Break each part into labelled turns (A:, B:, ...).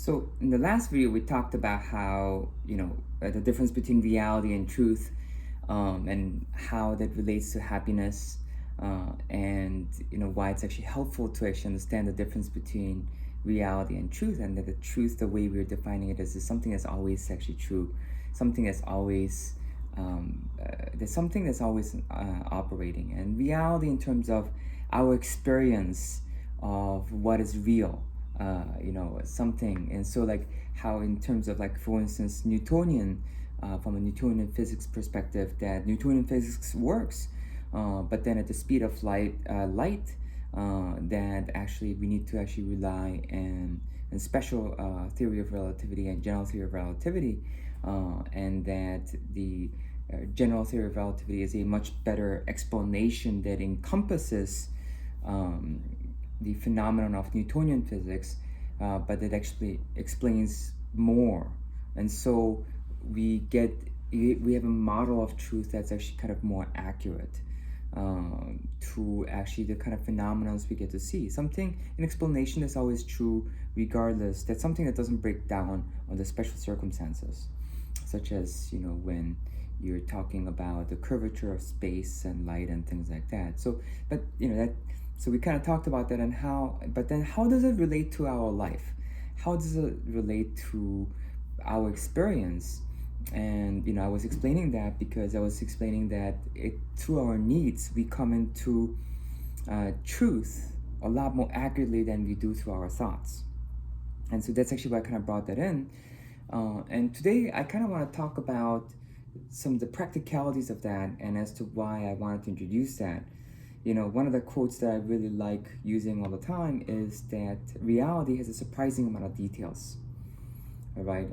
A: So in the last video, we talked about how, the difference between reality and truth, and how that relates to happiness, and, why it's actually helpful to actually understand the difference between reality and truth, and that the truth, the way we're defining it, is something that's always actually true, something that's always, there's something that's always operating, and reality in terms of our experience of what is real, something. And so, like, how in terms of, like, for instance, Newtonian, from a Newtonian physics perspective, that Newtonian physics works, but then at the speed of light, that actually we need to actually rely on special theory of relativity and general theory of relativity, and that the general theory of relativity is a much better explanation that encompasses um, the phenomenon of Newtonian physics, but it actually explains more. And so we have a model of truth that's actually kind of more accurate, to actually the kind of phenomena we get to see. An explanation that's always true regardless. That's something that doesn't break down on the special circumstances, such as, when you're talking about the curvature of space and light and things like that. So we kind of talked about that, and but then how does it relate to our life? How does it relate to our experience? And I was explaining that because I was explaining that through our needs we come into truth a lot more accurately than we do through our thoughts. And so that's actually why I kind of brought that in. And today I kind of want to talk about some of the practicalities of that, and as to why I wanted to introduce that. One of the quotes that I really like using all the time is that reality has a surprising amount of details. All right,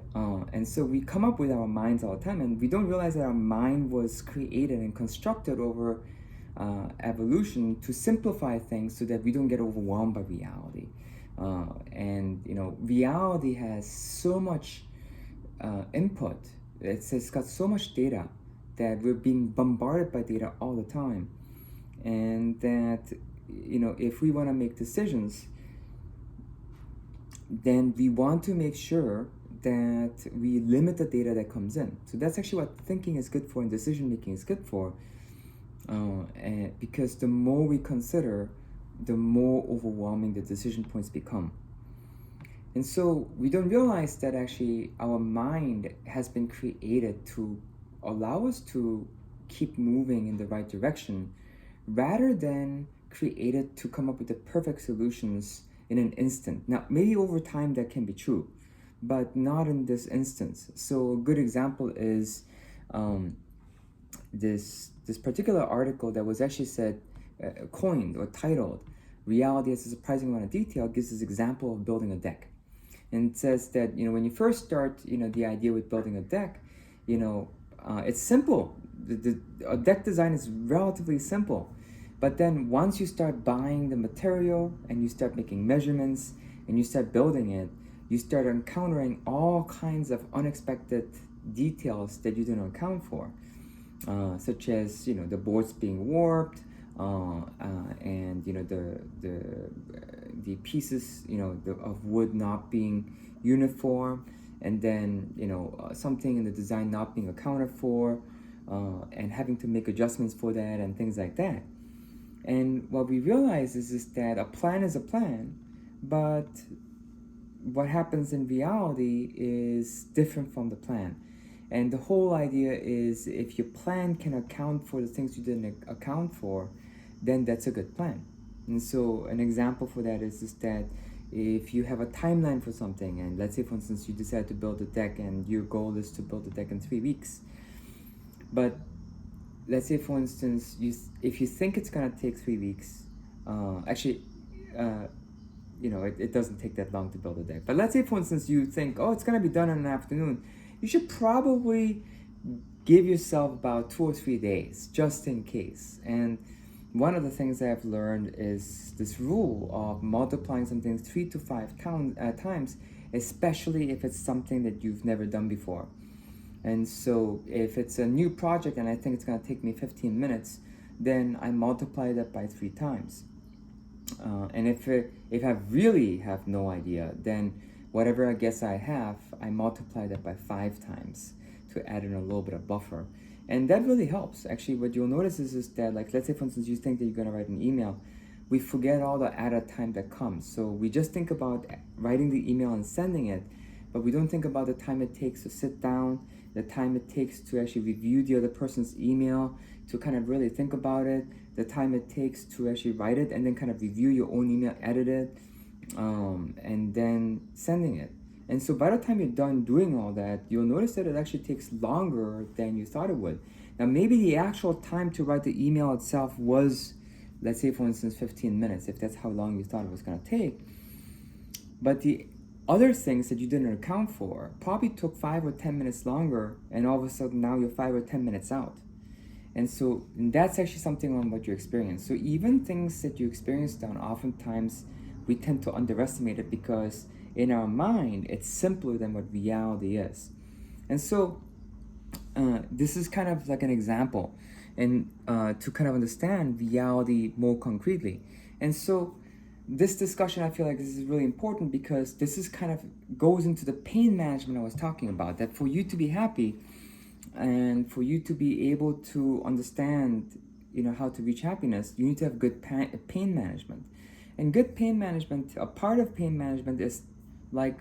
A: and so we come up with our minds all the time, and we don't realize that our mind was created and constructed over evolution to simplify things so that we don't get overwhelmed by reality. And reality has so much input. It's got so much data that we're being bombarded by data all the time, and that if we want to make decisions, then we want to make sure that we limit the data that comes in. So that's actually what thinking is good for and decision making is good for, and because the more we consider, the more overwhelming the decision points become. And so we don't realize that actually our mind has been created to allow us to keep moving in the right direction, rather than created to come up with the perfect solutions in an instant. Now, maybe over time that can be true, but not in this instance. So a good example is this particular article that was actually coined or titled "Reality has a Surprising Amount of Detail," gives this example of building a deck. And it says that when you first start the idea with building a deck, it's simple. A deck design is relatively simple. But then once you start buying the material and you start making measurements and you start building it, you start encountering all kinds of unexpected details that you didn't account for, such as the boards being warped, and the pieces of wood not being uniform, and then something in the design not being accounted for, and having to make adjustments for that and things like that. And what we realize is that a plan is a plan, but what happens in reality is different from the plan. And the whole idea is, if your plan can account for the things you didn't account for, then that's a good plan. And so an example for that is that if you have a timeline for something, and let's say, for instance, you decide to build a deck and your goal is to build a deck in 3 weeks, but let's say, for instance, if you think it's going to take 3 weeks, it doesn't take that long to build a deck. But let's say, for instance, you think, oh, it's going to be done in an afternoon. You should probably give yourself about 2 or 3 days, just in case. And one of the things I've learned is this rule of multiplying something 3 to 5 times, especially if it's something that you've never done before. And so if it's a new project and I think it's going to take me 15 minutes, then I multiply that by 3 times. And if I really have no idea, then whatever I guess I have, I multiply that by 5 times to add in a little bit of buffer. And that really helps. Actually, what you'll notice is that, like, let's say, for instance, you think that you're going to write an email. We forget all the added time that comes. So we just think about writing the email and sending it, but we don't think about the time it takes to sit down, the time it takes to actually review the other person's email, to kind of really think about it, the time it takes to actually write it, and then kind of review your own email, edit it, and then sending it. And so by the time you're done doing all that, you'll notice that it actually takes longer than you thought it would. Now, maybe the actual time to write the email itself was, let's say, for instance, 15 minutes, if that's how long you thought it was going to take. But the other things that you didn't account for probably took 5 or 10 minutes longer, and all of a sudden now you're 5 or 10 minutes out. And that's actually something on what you experience. So even things that you experience down, oftentimes we tend to underestimate it because in our mind it's simpler than what reality is. And so this is kind of like an example, and to kind of understand reality more concretely. And so this discussion, I feel like this is really important because this is kind of goes into the pain management I was talking about, that for you to be happy and for you to be able to understand, how to reach happiness, you need to have good pain management. And good pain management, a part of pain management is like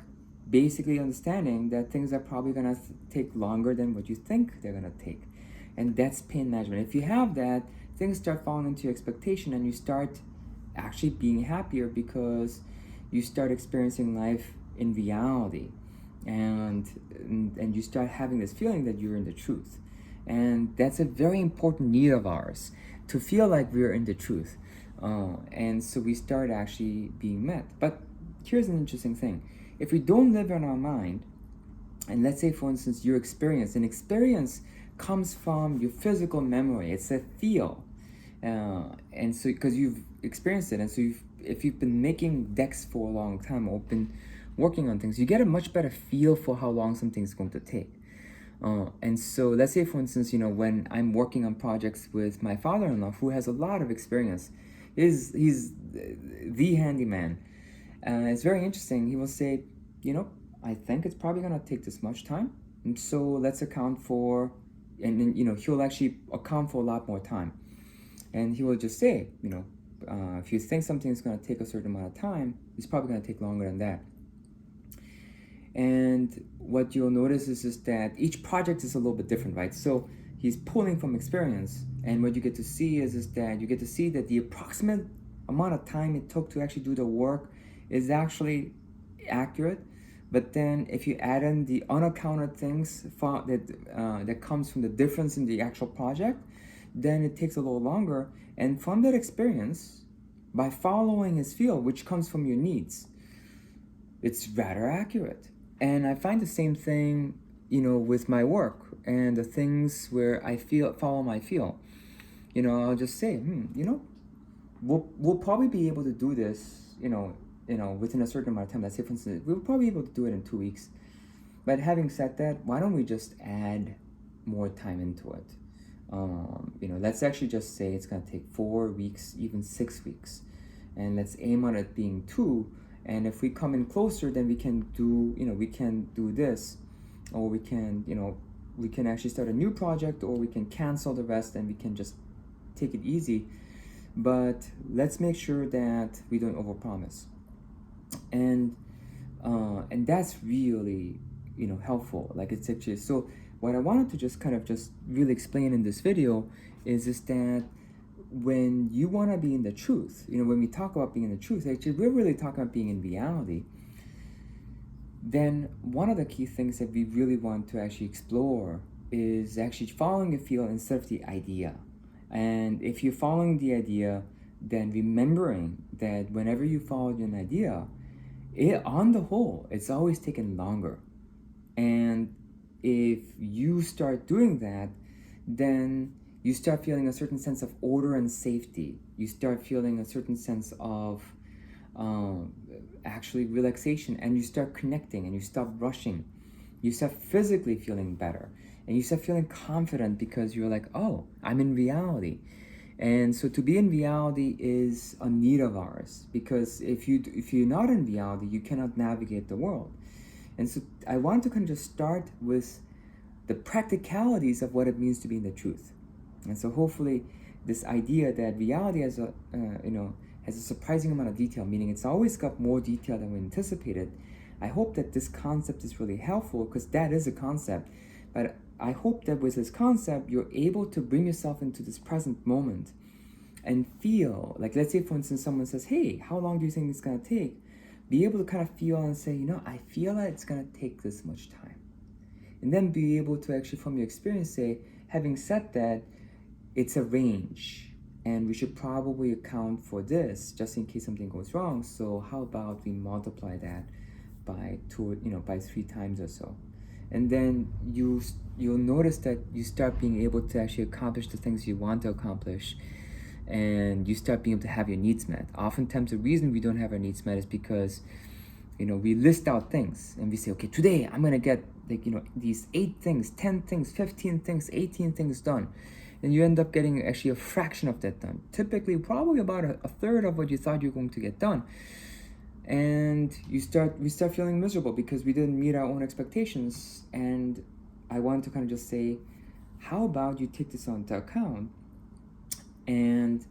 A: basically understanding that things are probably going to take longer than what you think they're going to take. And that's pain management. If you have that, things start falling into your expectation and you start actually being happier because you start experiencing life in reality, and you start having this feeling that you're in the truth. And that's a very important need of ours, to feel like we're in the truth. And so we start actually being met. But here's an interesting thing. If we don't live in our mind, and let's say, for instance, your experience, an experience comes from your physical memory, it's a feel. And so, because you've experienced it, and so if you've been making decks for a long time or been working on things, you get a much better feel for how long something's going to take. And so let's say, for instance, when I'm working on projects with my father-in-law, who has a lot of experience, he's the handyman. It's very interesting. He will say, I think it's probably going to take this much time, and so let's account for, and then, he'll actually account for a lot more time. And he will just say, if you think something is going to take a certain amount of time, it's probably going to take longer than that. And what you'll notice is that each project is a little bit different, right? So he's pulling from experience, and what you get to see is that you get to see that the approximate amount of time it took to actually do the work is actually accurate. But then if you add in the unaccounted things that comes from the difference in the actual project, then it takes a little longer. And from that experience, by following his feel, which comes from your needs, it's rather accurate. And I find the same thing, with my work and the things where I follow my feel. I'll just say, we'll probably be able to do this, within a certain amount of time. Let's say, for instance, we'll probably be able to do it in 2 weeks. But having said that, why don't we just add more time into it? Let's actually just say it's going to take 4 weeks, even 6 weeks. And let's aim on it being 2. And if we come in closer, then we can do this, or we can actually start a new project, or we can cancel the rest and we can just take it easy. But let's make sure that we don't overpromise. And that's really, helpful. Like, it's actually, so what I wanted to just kind of just really explain in this video is that when you want to be in the truth, when we talk about being in the truth, actually we're really talking about being in reality. Then one of the key things that we really want to actually explore is actually following your feel instead of the idea. And if you're following the idea, then remembering that whenever you follow an idea, on the whole, it's always taken longer. And if you start doing that, then you start feeling a certain sense of order and safety. You start feeling a certain sense of actually relaxation, and you start connecting, and you stop rushing. You start physically feeling better, and you start feeling confident because you're like, oh, I'm in reality. And so to be in reality is a need of ours, because if you're not in reality, you cannot navigate the world. And so I want to kind of just start with the practicalities of what it means to be in the truth. And so hopefully this idea that reality has a has a surprising amount of detail, meaning it's always got more detail than we anticipated. I hope that this concept is really helpful, because that is a concept. But I hope that with this concept, you're able to bring yourself into this present moment and feel, like, let's say for instance someone says, hey, how long do you think it's going to take? Be able to kind of feel and say, I feel that it's going to take this much time. And then be able to actually, from your experience, say, having said that, it's a range, and we should probably account for this just in case something goes wrong. So how about we multiply that by by 3 times or so, and then you'll notice that you start being able to actually accomplish the things you want to accomplish, and you start being able to have your needs met. Oftentimes, the reason we don't have our needs met is because we list out things and we say, okay, today I'm gonna get these 8 things, 10 things, 15 things, 18 things done. And you end up getting actually a fraction of that done. Typically, probably about a third of what you thought you were going to get done. And we start feeling miserable because we didn't meet our own expectations. And I want to kind of just say, how about you take this into account and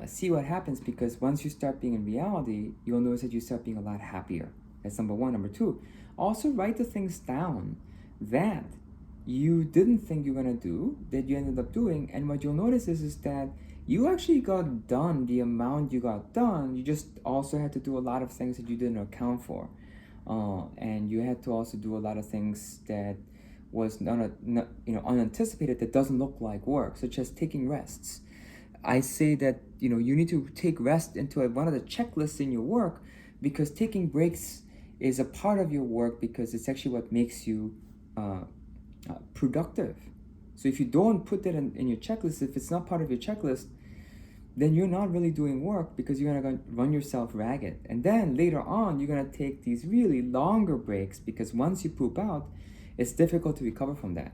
A: see what happens? Because once you start being in reality, you'll notice that you start being a lot happier. That's number one. Number two, also write the things down that you didn't think you were going to do, that you ended up doing. And what you'll notice is that you actually got done the amount you got done. You just also had to do a lot of things that you didn't account for. And you had to also do a lot of things that was not unanticipated, that doesn't look like work, such as taking rests. I say that you need to take rest into one of the checklists in your work, because taking breaks is a part of your work, because it's actually what makes you productive. So if you don't put that in your checklist, if it's not part of your checklist, then you're not really doing work, because you're gonna run yourself ragged. And then later on, you're gonna take these really longer breaks, because once you poop out, it's difficult to recover from that.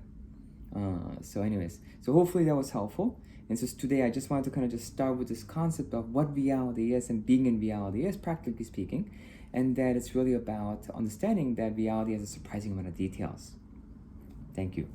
A: So hopefully that was helpful. And so today I just wanted to kind of just start with this concept of what reality is and being in reality is, practically speaking, and that it's really about understanding that reality has a surprising amount of details. Thank you.